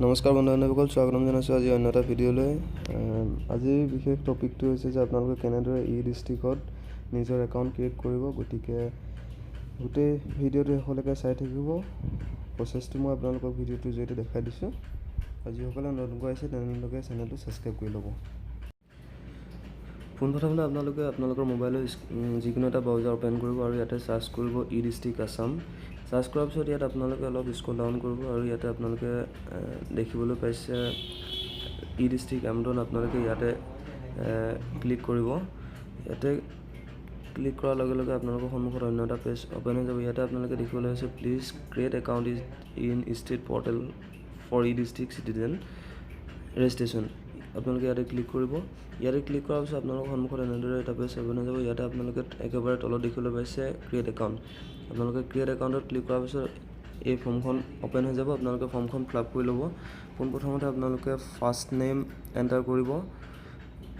নমস্কাৰ বন্ধু-বান্ধৱীসকল, স্বাগতম জনাইছোঁ আজি অন্য এটা ভিডিঅ'লৈ। আজিৰ বিশেষ টপিকটো হৈছে যে আপোনালোকে কেনেদৰে ই-ডিষ্ট্ৰিক্টত নিজৰ একাউণ্ট ক্ৰিয়েট কৰিব। গতিকে গোটেই ভিডিঅ'টো শেষলৈকে চাই থাকিব। প্ৰচেছটো মই আপোনালোকক ভিডিঅ'টোৰ জৰিয়তে দেখাই দিছোঁ। আৰু যিসকলে নতুনকৈ আহিছে তেওঁলোকে চেনেলটো ছাবস্ক্ৰাইব কৰি ল'ব। পোনপ্ৰথমে আপোনালোকে আপোনালোকৰ মোবাইলৰ যিকোনো এটা ব্ৰাউজাৰ অ'পেন কৰিব আৰু ইয়াতে চাৰ্চ কৰিব ই-ডিষ্ট্ৰিক্ট আছাম। চাৰ্চ কৰাৰ পিছত ইয়াত আপোনালোকে অলপ স্ক্ৰল ডাউন কৰিব আৰু ইয়াতে আপোনালোকে দেখিবলৈ পাইছে ই-ডিষ্ট্ৰিক্ট এমডন। আপোনালোকে ইয়াতে ক্লিক কৰিব। ইয়াতে ক্লিক কৰাৰ লগে লগে আপোনালোকৰ সন্মুখত অন্য এটা পেজ অ'পেন হৈ যাব। ইয়াতে আপোনালোকে দেখিবলৈ পাইছে please create account in state portal for e district citizen registration. আপোনালোকে ইয়াতে ক্লিক কৰিব। ইয়াতে ক্লিক কৰাৰ পিছত আপোনালোকৰ সন্মুখত এনেদৰে এটা পেজ অ'পেন হৈ যাব। ইয়াতে আপোনালোকে একেবাৰে তলত দেখিবলৈ পাইছে ক্ৰিয়েট একাউণ্ট। আপোনালোকে ক্ৰিয়েট একাউণ্টত ক্লিক কৰাৰ পিছত এই ফৰ্মখন অ'পেন হৈ যাব। আপোনালোকে ফৰ্মখন ফিল আপ কৰি ল'ব। পোনপ্ৰথমতে আপোনালোকে ফাৰ্ষ্ট নেম এণ্টাৰ কৰিব।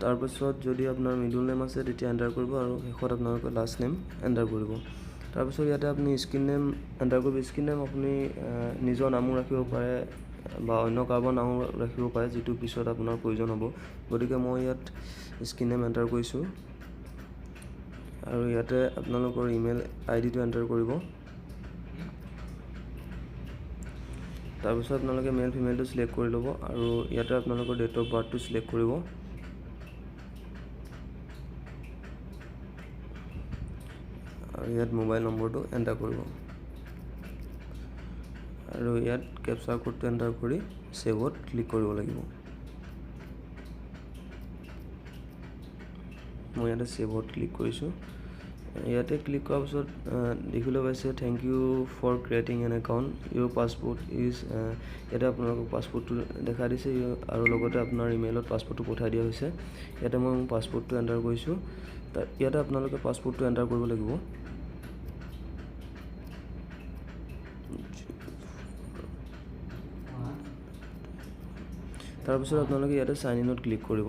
তাৰপিছত যদি আপোনাৰ মিডল নেম আছে তেতিয়া এণ্টাৰ কৰিব আৰু শেষত আপোনালোকে লাষ্ট নেম এণ্টাৰ কৰিব। তাৰপিছত ইয়াতে আপুনি স্ক্ৰীন নেম এণ্টাৰ কৰিব। স্ক্ৰীন নেম আপুনি নিজৰ নামো ৰাখিব পাৰে বা অন্য কাৰোবাৰ নামো ৰাখিব পাৰে, যিটো পিছত আপোনাৰ প্ৰয়োজন হ'ব। গতিকে মই ইয়াত স্ক্ৰীন নেম এণ্টাৰ কৰিছোঁ আৰু ইয়াতে আপোনালোকৰ ইমেইল আইডিটো এণ্টাৰ কৰিব। তাৰপিছত আপোনালোকে মেল ফিমেলটো চিলেক্ট কৰি ল'ব আৰু ইয়াতে আপোনালোকৰ ডেট অফ বাৰ্থটো চিলেক্ট কৰিব আৰু ইয়াত মোবাইল নম্বৰটো এণ্টাৰ কৰিব আৰু ইয়াত কেপচাৰ কোডটো এণ্টাৰ কৰি ছেভত ক্লিক কৰিব লাগিব। মই ইয়াতে ছেভত ক্লিক কৰিছোঁ। ইয়াতে ক্লিক কৰাৰ পিছত দেখিবলৈ পাইছে thank you for creating an account your passport is. ইয়াতে আপোনালোকক পাছপোৰ্টটো দেখাই দিছে আৰু লগতে আপোনাৰ ইমেইলত পাছপোৰ্টটো পঠাই দিয়া হৈছে। ইয়াতে মই মোৰ পাছপোৰ্টটো এণ্টাৰ কৰিছোঁ। ইয়াতে আপোনালোকে পাছপোৰ্টটো এণ্টাৰ কৰিব লাগিব। তাৰপিছত আপোনালোকে ইয়াতে চাইন ইনত ক্লিক কৰিব।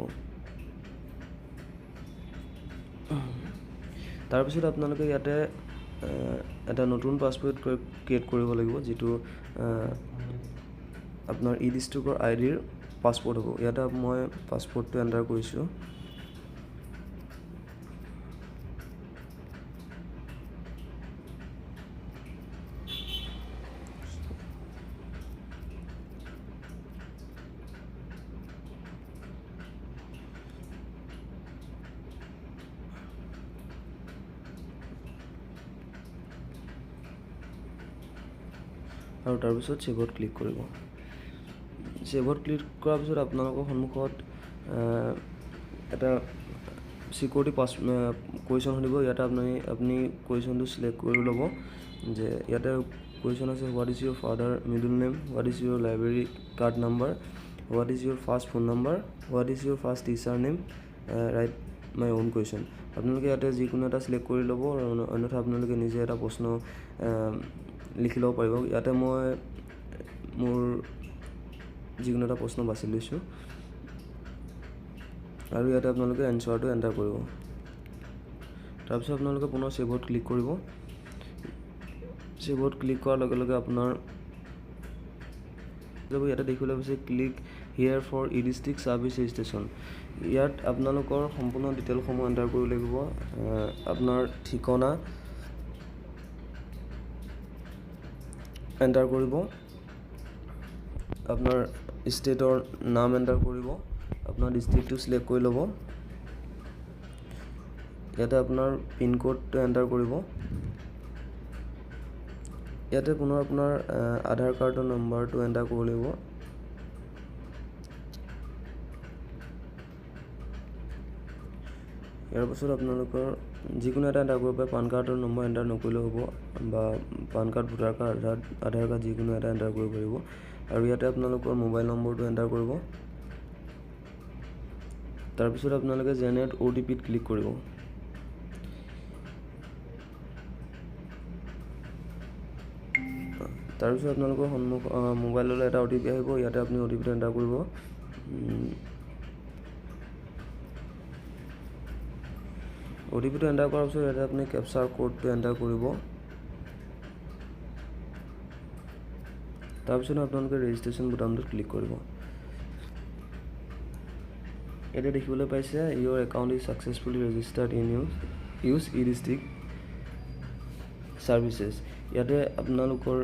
তাৰপিছত আপোনালোকে ইয়াতে এটা নতুন পাছপোৰ্ট ক্ৰিয়েট কৰিব লাগিব, যিটো আপোনাৰ ই-ডিষ্ট্ৰিক্টৰ আইডিৰ পাছপোৰ্ট হ'ব। ইয়াতে মই পাছপোৰ্টটো এণ্টাৰ কৰিছোঁ। আৰু তাৰপিছত ছেভত ক্লিক কৰিব। ছেভত ক্লিক কৰাৰ পিছত আপোনালোকৰ সন্মুখত এটা চিকিউৰিটি কুৱেশ্যন সুধিব। ইয়াতে আপুনি কুৱেশ্যনটো চিলেক্ট কৰি ল'ব। যে ইয়াতে কুৱেশ্যন আছে what is your father middle name, what is your library card number, what is your first phone number, what is your first teacher name, write my own question. আপোনালোকে ইয়াতে যিকোনো এটা চিলেক্ট কৰি ল'ব, অন্যথা আপোনালোকে নিজে এটা প্ৰশ্ন লিখি ল'ব পাৰিব। ইয়াতে মই মোৰ যিকোনো এটা প্ৰশ্ন বাছি লৈছোঁ আৰু ইয়াতে আপোনালোকে এনচাৰটো এণ্টাৰ কৰিব। তাৰপিছত আপোনালোকে পুনৰ ছেভত ক্লিক কৰিব। ছেভত ক্লিক কৰাৰ লগে লগে আপোনাৰ ইয়াতে দেখিবলৈ পাইছে click here for e district service registration. ইয়াত আপোনালোকৰ সম্পূৰ্ণ ডিটেইলসমূহ এণ্টাৰ কৰিব লাগিব। আপোনাৰ ঠিকনা এণ্টাৰ কৰিব, আপোনাৰ ষ্টেটৰ নাম এণ্টাৰ কৰিব, আপোনাৰ ডিষ্ট্ৰিক্টটো চিলেক্ট কৰি ল'ব। ইয়াতে আপোনাৰ পিনক'ডটো এণ্টাৰ কৰিব। ইয়াতে পুনৰ আপোনাৰ আধাৰ কাৰ্ডৰ নম্বৰটো এণ্টাৰ কৰিব লাগিব। ইয়াৰ পাছত আপোনালোকৰ যিকোনো এটা এণ্টাৰ কৰিব পাৰে। পান কাৰ্ডৰ নম্বৰ এণ্টাৰ নকৰিলেও হ'ব বা পান কাৰ্ড, ভোটাৰ কাৰ্ড, আধাৰ কাৰ্ড যিকোনো এটা এণ্টাৰ কৰিব পাৰিব। আৰু ইয়াতে আপোনালোকৰ মোবাইল নম্বৰটো এণ্টাৰ কৰিব। তাৰপিছত আপোনালোকে জেনেৰেট OTPত ক্লিক কৰিব। তাৰপিছত আপোনালোকৰ মোবাইললৈ এটা OTP আহিব। ইয়াতে আপুনি OTPটো এণ্টাৰ কৰিব। OTPটো এণ্টাৰ কৰাৰ পিছত ইয়াতে আপুনি কেপচাৰ কোডটো এণ্টাৰ কৰিব। তাৰপিছত আপোনালোকে ৰেজিষ্ট্ৰেশ্যন বুটামটোত ক্লিক কৰিব। ইয়াতে দেখিবলৈ পাইছে your account is successfully registered in use e district services. ইয়াতে আপোনালোকৰ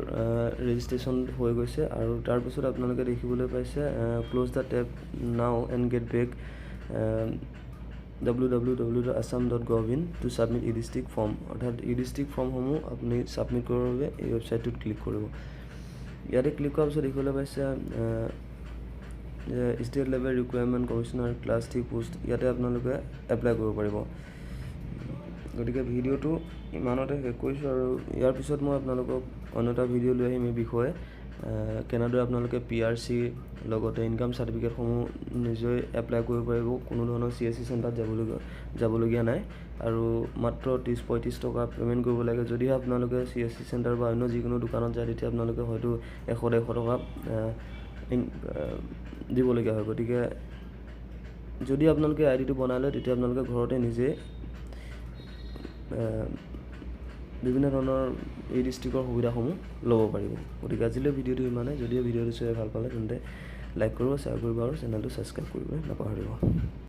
ৰেজিষ্ট্ৰেশ্যন হৈ গৈছে আৰু তাৰপিছত আপোনালোকে দেখিবলৈ পাইছে close the tab now and get back www.assam.gov.in to submit e district form. অৰ্থাৎ ই-ডিষ্ট্ৰিক্ট ফৰ্মসমূহ আপুনি ছাবমিট কৰাৰ বাবে এই ৱেবছাইটটোত ক্লিক কৰিব। ইয়াতে ক্লিক কৰাৰ পিছত দেখিবলৈ পাইছে state level requirement commissioner class 3 post. ইয়াতে আপোনালোকে এপ্লাই কৰিব পাৰিব। গতিকে ভিডিঅ'টো ইমানতে শেষ কৰিছোঁ আৰু ইয়াৰ পিছত মই আপোনালোকক অন্য এটা ভিডিঅ' লৈ আহিম এই বিষয়ে কেনেদৰে আপোনালোকে PRC লগতে ইনকাম চাৰ্টিফিকেটসমূহ নিজে এপ্লাই কৰিব পাৰিব। কোনো ধৰণৰ CSC চেণ্টাৰত যাবলগীয়া নাই আৰু মাত্ৰ 30-35 টকা পে'মেণ্ট কৰিব লাগে। যদিহে আপোনালোকে CSC চেণ্টাৰ বা অন্য যিকোনো দোকানত যায় তেতিয়া আপোনালোকে হয়তো 100-150 টকা দিবলগীয়া হয়। গতিকে যদি আপোনালোকে ID টো বনাই লয় তেতিয়া আপোনালোকে ঘৰতে নিজে বিভিন্ন ধৰণৰ এই ডিষ্ট্ৰিক্টৰ সুবিধাসমূহ ল'ব পাৰিব। গতিকে আজিলৈ ভিডিঅ'টো ইমানেই। যদিও ভিডিঅ'টো চাই ভাল পালে তেন্তে লাইক কৰিব, শ্বেয়াৰ কৰিব আৰু চেনেলটো ছাবস্ক্ৰাইব কৰিবলৈ নাপাহৰিব।